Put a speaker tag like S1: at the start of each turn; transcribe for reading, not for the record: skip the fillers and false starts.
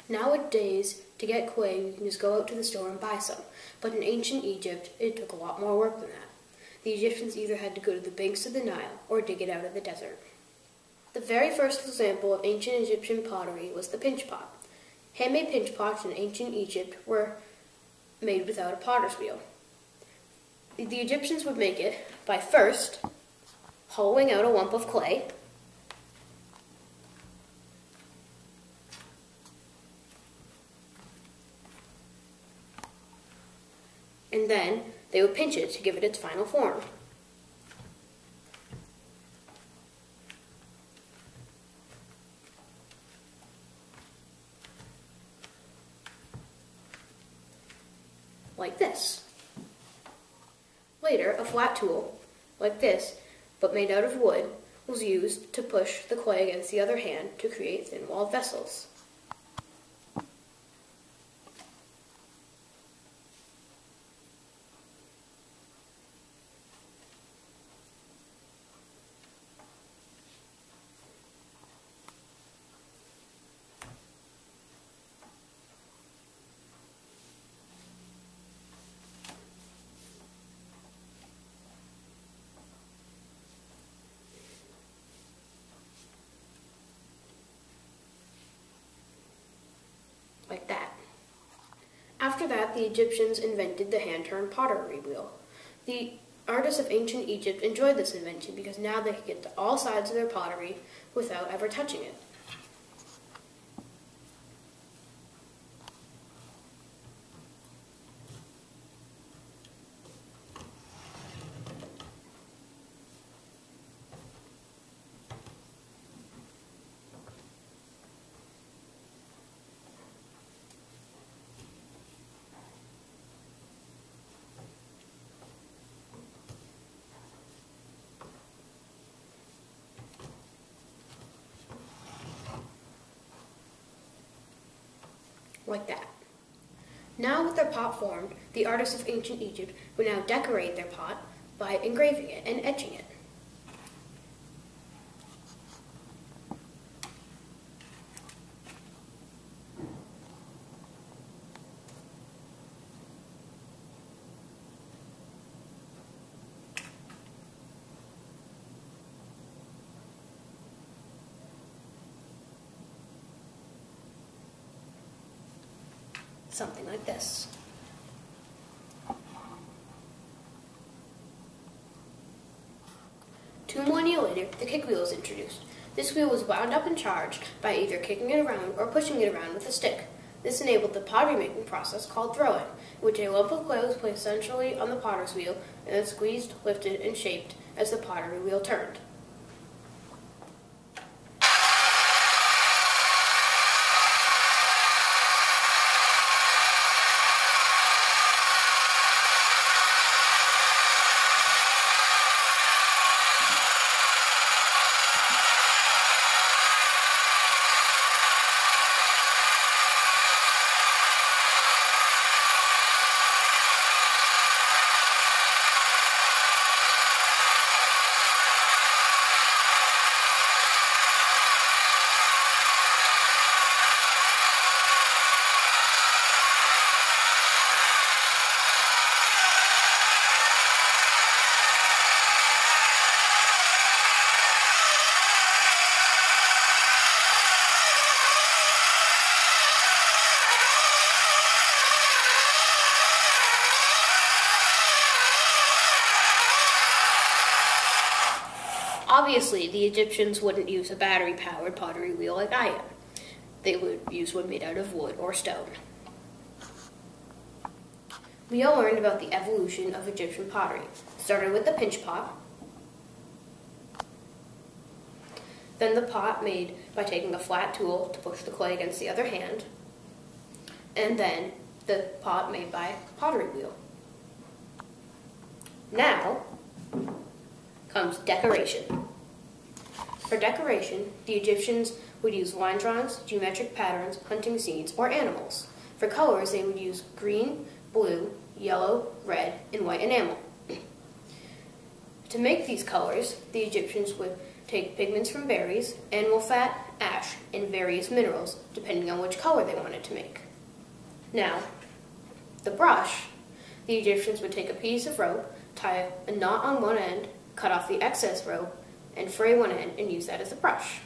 S1: Nowadays, to get clay, you can just go out to the store and buy some. But in ancient Egypt, it took a lot more work than that. The Egyptians either had to go to the banks of the Nile or dig it out of the desert. The very first example of ancient Egyptian pottery was the pinch pot. Handmade pinch pots in ancient Egypt were made without a potter's wheel. The Egyptians would make it by first hollowing out a lump of clay, and then they would pinch it to give it its final form. Like this. Later, a flat tool, like this, but made out of wood, was used to push the clay against the other hand to create thin-walled vessels. Like that. After that, the Egyptians invented the hand-turned pottery wheel. The artists of ancient Egypt enjoyed this invention because now they could get to all sides of their pottery without ever touching it. Like that. Now with their pot formed, the artists of ancient Egypt would now decorate their pot by engraving it and etching it. Something like this. Two millennia later, the kick wheel was introduced. This wheel was wound up and charged by either kicking it around or pushing it around with a stick. This enabled the pottery making process called throwing, in which a lump of clay was placed centrally on the potter's wheel and then squeezed, lifted, and shaped as the pottery wheel turned. Obviously, the Egyptians wouldn't use a battery-powered pottery wheel like I am. They would use one made out of wood or stone. We all learned about the evolution of Egyptian pottery. Started with the pinch pot, then the pot made by taking a flat tool to push the clay against the other hand, and then the pot made by a pottery wheel. Now comes decoration. For decoration, the Egyptians would use line drawings, geometric patterns, hunting scenes, or animals. For colors, they would use green, blue, yellow, red, and white enamel. To make these colors, the Egyptians would take pigments from berries, animal fat, ash, and various minerals, depending on which color they wanted to make. Now, the brush. The Egyptians would take a piece of rope, tie a knot on one end, cut off the excess rope, and fray one end and use that as a brush.